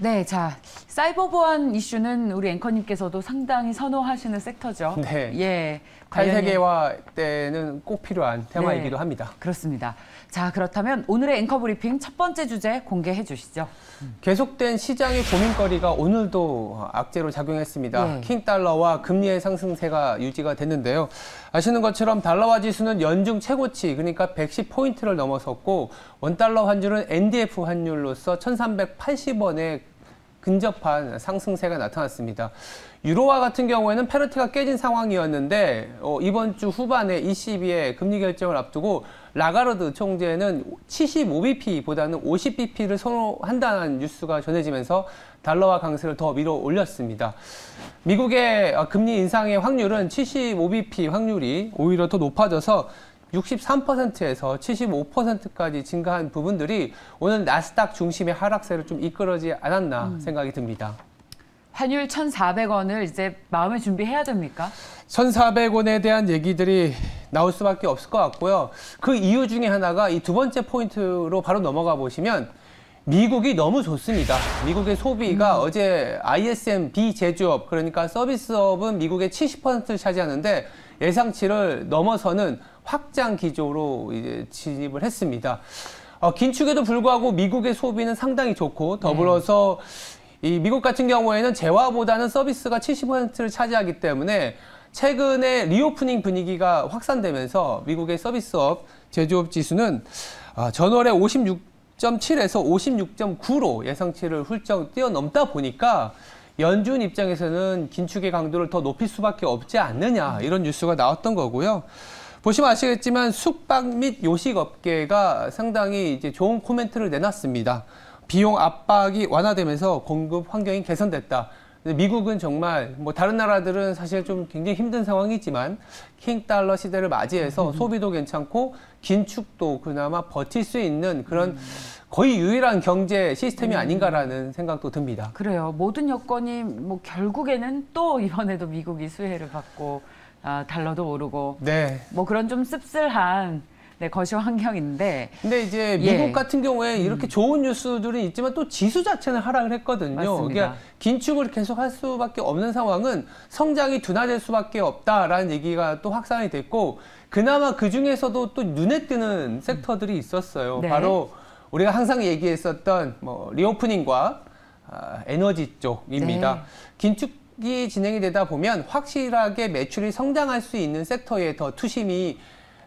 네, 자, 사이버 보안 이슈는 우리 앵커님께서도 상당히 선호하시는 섹터죠. 네. 예. 탈세계화 때는 꼭 필요한 테마이기도 합니다. 그렇습니다. 자, 그렇다면 오늘의 앵커 브리핑 첫 번째 주제 공개해 주시죠. 계속된 시장의 고민거리가 오늘도 악재로 작용했습니다. 킹달러와 금리의 상승세가 유지가 됐는데요. 아시는 것처럼 달러화 지수는 연중 최고치, 그러니까 110포인트를 넘어섰고 원달러 환율은 NDF 환율로서 1380원에 근접한 상승세가 나타났습니다. 유로화 같은 경우에는 페르티가 깨진 상황이었는데 이번 주 후반에 ECB의 금리 결정을 앞두고 라가르드 총재는 75bp보다는 50bp를 선호한다는 뉴스가 전해지면서 달러화 강세를 더 밀어 올렸습니다. 미국의 금리 인상의 확률은 75bp 확률이 오히려 더 높아져서 63%에서 75%까지 증가한 부분들이 오늘 나스닥 중심의 하락세를 좀 이끌어지 않았나 생각이 듭니다. 환율 1,400원을 이제 마음의 준비해야 됩니까? 1,400원에 대한 얘기들이 나올 수밖에 없을 것 같고요. 그 이유 중에 하나가 이 두 번째 포인트로 바로 넘어가 보시면 미국이 너무 좋습니다. 미국의 소비가 어제 ISM 비제조업, 그러니까 서비스업은 미국의 70%를 차지하는데 예상치를 넘어서는 확장 기조로 이제 진입을 했습니다. 긴축에도 불구하고 미국의 소비는 상당히 좋고 더불어서 이 미국 같은 경우에는 재화보다는 서비스가 70%를 차지하기 때문에 최근에 리오프닝 분위기가 확산되면서 미국의 서비스업, 제조업 지수는 전월에 56.7에서 56.9로 예상치를 훌쩍 뛰어넘다 보니까 연준 입장에서는 긴축의 강도를 더 높일 수밖에 없지 않느냐, 이런 뉴스가 나왔던 거고요. 보시면 아시겠지만 숙박 및 요식업계가 상당히 이제 좋은 코멘트를 내놨습니다. 비용 압박이 완화되면서 공급 환경이 개선됐다. 미국은 정말 뭐 다른 나라들은 사실 좀 굉장히 힘든 상황이지만 킹달러 시대를 맞이해서 소비도 괜찮고 긴축도 그나마 버틸 수 있는 그런 거의 유일한 경제 시스템이 아닌가라는 생각도 듭니다. 그래요. 모든 여건이 뭐 결국에는 또 이번에도 미국이 수혜를 받고 달러도 오르고 뭐 그런 좀 씁쓸한 거시 환경인데. 근데 이제 미국 같은 경우에 이렇게 좋은 뉴스들은 있지만 또 지수 자체는 하락을 했거든요. 맞습니다. 그러니까 긴축을 계속 할 수밖에 없는 상황은 성장이 둔화될 수밖에 없다라는 얘기가 또 확산이 됐고, 그나마 그 중에서도 또 눈에 띄는 섹터들이 있었어요. 바로 우리가 항상 얘기했었던 뭐 리오프닝과 에너지 쪽입니다. 긴축이 진행이 되다 보면 확실하게 매출이 성장할 수 있는 섹터에 더 투심이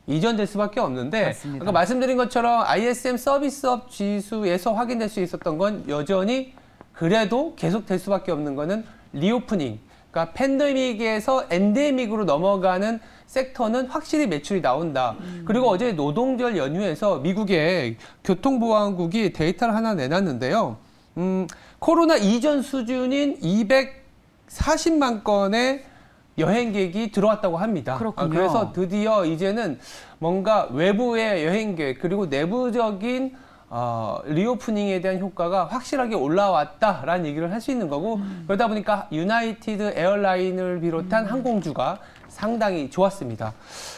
이전될 수밖에 없는데, 아까 말씀드린 것처럼 ISM 서비스업 지수에서 확인될 수 있었던 건 여전히 그래도 계속될 수밖에 없는 거는 리오프닝, 그러니까 팬데믹에서 엔데믹으로 넘어가는 섹터는 확실히 매출이 나온다. 그리고 어제 노동절 연휴에서 미국의 교통보안국이 데이터를 하나 내놨는데요. 코로나 이전 수준인 240만 건의 여행객이 들어왔다고 합니다. 그래서 드디어 이제는 뭔가 외부의 여행객 그리고 내부적인 리오프닝에 대한 효과가 확실하게 올라왔다라는 얘기를 할 수 있는 거고, 그러다 보니까 유나이티드 에어라인을 비롯한 항공주가 상당히 좋았습니다.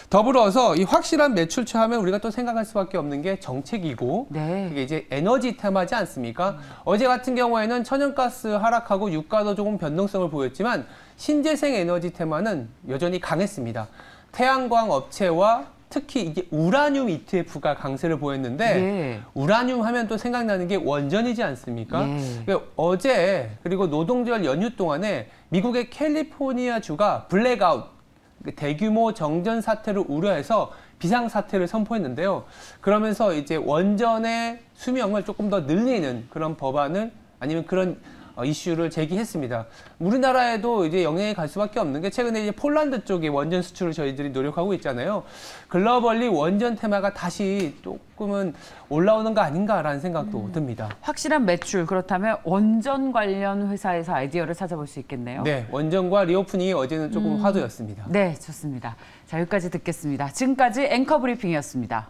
더불어서 이 확실한 매출처 하면 우리가 또 생각할 수밖에 없는 게 정책이고, 이게 이제 에너지 테마지 않습니까? 어제 같은 경우에는 천연가스 하락하고 유가도 조금 변동성을 보였지만 신재생 에너지 테마는 여전히 강했습니다. 태양광 업체와 특히 이게 우라늄 ETF가 강세를 보였는데 우라늄 하면 또 생각나는 게 원전이지 않습니까? 그러니까 어제 그리고 노동절 연휴 동안에 미국의 캘리포니아주가 블랙아웃, 대규모 정전 사태를 우려해서 비상사태를 선포했는데요. 그러면서 이제 원전의 수명을 조금 더 늘리는 그런 법안을, 아니면 그런 이슈를 제기했습니다. 우리나라에도 이제 영향이 갈 수밖에 없는 게 최근에 이제 폴란드 쪽에 원전 수출을 저희들이 노력하고 있잖아요. 글로벌리 원전 테마가 다시 조금은 올라오는 거 아닌가라는 생각도 듭니다. 확실한 매출, 그렇다면 원전 관련 회사에서 아이디어를 찾아볼 수 있겠네요. 네, 원전과 리오프닝이 어제는 조금 화두였습니다. 네, 좋습니다. 자, 여기까지 듣겠습니다. 지금까지 앵커 브리핑이었습니다.